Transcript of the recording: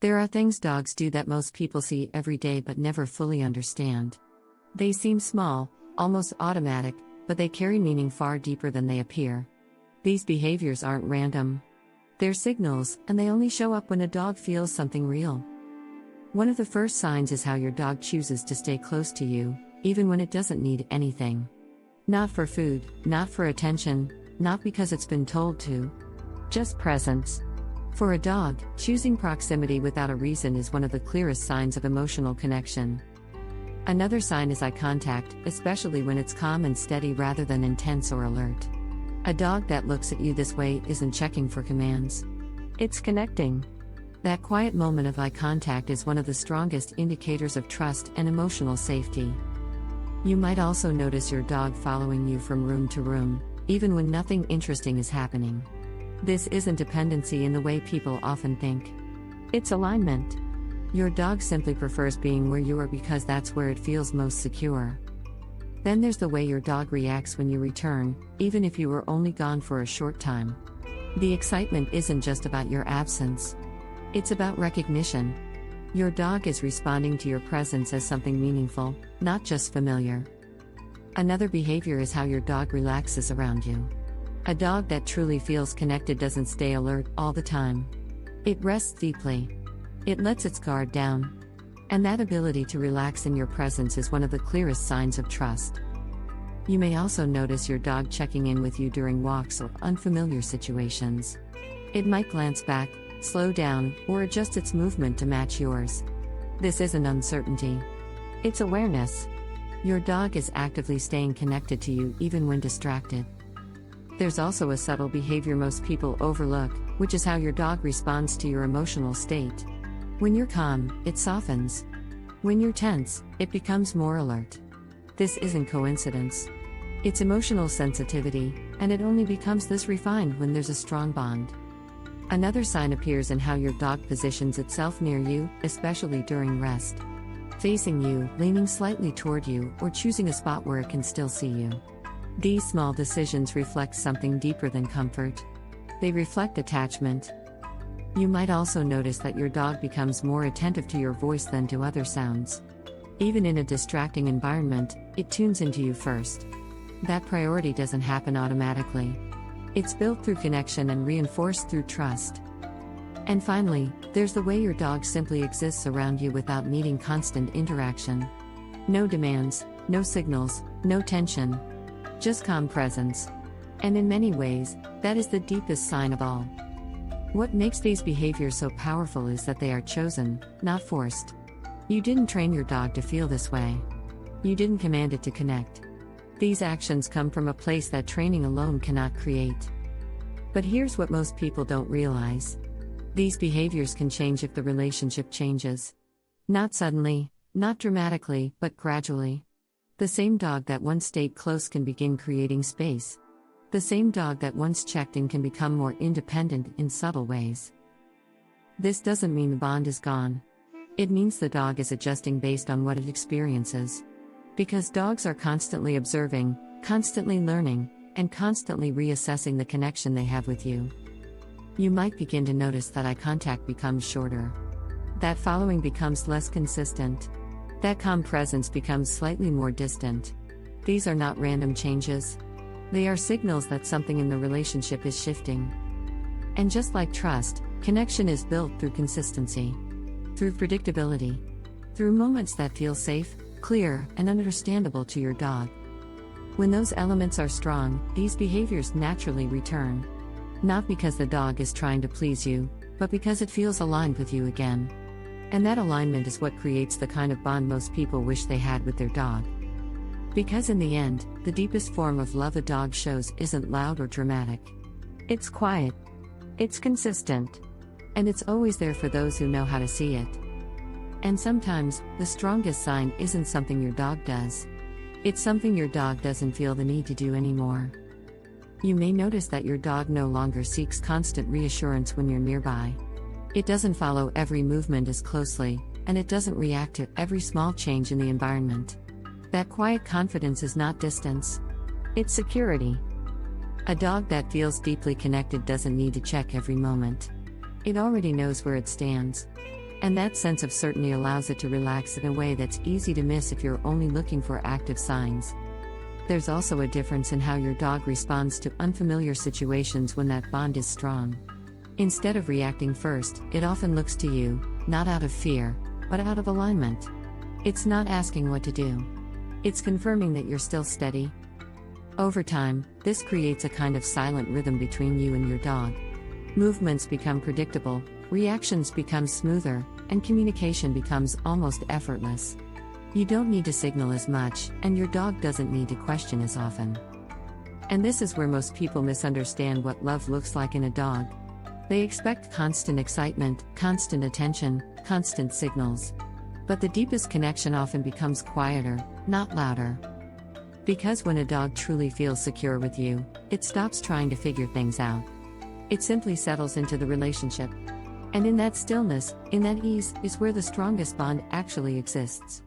There are things dogs do that most people see every day but never fully understand. They seem small, almost automatic, but they carry meaning far deeper than they appear. These behaviors aren't random. They're signals, and they only show up when a dog feels something real. One of the first signs is how your dog chooses to stay close to you, even when it doesn't need anything. Not for food, not for attention, not because it's been told to. Just presence. For a dog, choosing proximity without a reason is one of the clearest signs of emotional connection. Another sign is eye contact, especially when it's calm and steady rather than intense or alert. A dog that looks at you this way isn't checking for commands. It's connecting. That quiet moment of eye contact is one of the strongest indicators of trust and emotional safety. You might also notice your dog following you from room to room, even when nothing interesting is happening. This isn't dependency in the way people often think. It's alignment. Your dog simply prefers being where you are because that's where it feels most secure. Then there's the way your dog reacts when you return, even if you were only gone for a short time. The excitement isn't just about your absence. It's about recognition. Your dog is responding to your presence as something meaningful, not just familiar. Another behavior is how your dog relaxes around you. A dog that truly feels connected doesn't stay alert all the time. It rests deeply. It lets its guard down. And that ability to relax in your presence is one of the clearest signs of trust. You may also notice your dog checking in with you during walks or unfamiliar situations. It might glance back, slow down, or adjust its movement to match yours. This isn't uncertainty. It's awareness. Your dog is actively staying connected to you even when distracted. There's also a subtle behavior most people overlook, which is how your dog responds to your emotional state. When you're calm, it softens. When you're tense, it becomes more alert. This isn't coincidence. It's emotional sensitivity, and it only becomes this refined when there's a strong bond. Another sign appears in how your dog positions itself near you, especially during rest. Facing you, leaning slightly toward you, or choosing a spot where it can still see you. These small decisions reflect something deeper than comfort. They reflect attachment. You might also notice that your dog becomes more attentive to your voice than to other sounds. Even in a distracting environment, it tunes into you first. That priority doesn't happen automatically. It's built through connection and reinforced through trust. And finally, there's the way your dog simply exists around you without needing constant interaction. No demands, no signals, no tension. Just calm presence. And in many ways, that is the deepest sign of all. What makes these behaviors so powerful is that they are chosen, not forced. You didn't train your dog to feel this way. You didn't command it to connect. These actions come from a place that training alone cannot create. But here's what most people don't realize. These behaviors can change if the relationship changes. Not suddenly, not dramatically, but gradually. The same dog that once stayed close can begin creating space. The same dog that once checked in can become more independent in subtle ways. This doesn't mean the bond is gone. It means the dog is adjusting based on what it experiences. Because dogs are constantly observing, constantly learning, and constantly reassessing the connection they have with you. You might begin to notice that eye contact becomes shorter. That following becomes less consistent. That calm presence becomes slightly more distant. These are not random changes. They are signals that something in the relationship is shifting. And just like trust, connection is built through consistency. Through predictability. Through moments that feel safe, clear, and understandable to your dog. When those elements are strong, these behaviors naturally return. Not because the dog is trying to please you, but because it feels aligned with you again. And that alignment is what creates the kind of bond most people wish they had with their dog. Because in the end, the deepest form of love a dog shows isn't loud or dramatic. It's quiet. It's consistent. And it's always there for those who know how to see it. And sometimes, the strongest sign isn't something your dog does. It's something your dog doesn't feel the need to do anymore. You may notice that your dog no longer seeks constant reassurance when you're nearby. It doesn't follow every movement as closely, and it doesn't react to every small change in the environment. That quiet confidence is not distance. It's security. A dog that feels deeply connected doesn't need to check every moment. It already knows where it stands. And that sense of certainty allows it to relax in a way that's easy to miss if you're only looking for active signs. There's also a difference in how your dog responds to unfamiliar situations when that bond is strong. Instead of reacting first, it often looks to you, not out of fear, but out of alignment. It's not asking what to do. It's confirming that you're still steady. Over time, this creates a kind of silent rhythm between you and your dog. Movements become predictable, reactions become smoother, and communication becomes almost effortless. You don't need to signal as much, and your dog doesn't need to question as often. And this is where most people misunderstand what love looks like in a dog. They expect constant excitement, constant attention, constant signals. But the deepest connection often becomes quieter, not louder. Because when a dog truly feels secure with you, it stops trying to figure things out. It simply settles into the relationship. And in that stillness, in that ease, is where the strongest bond actually exists.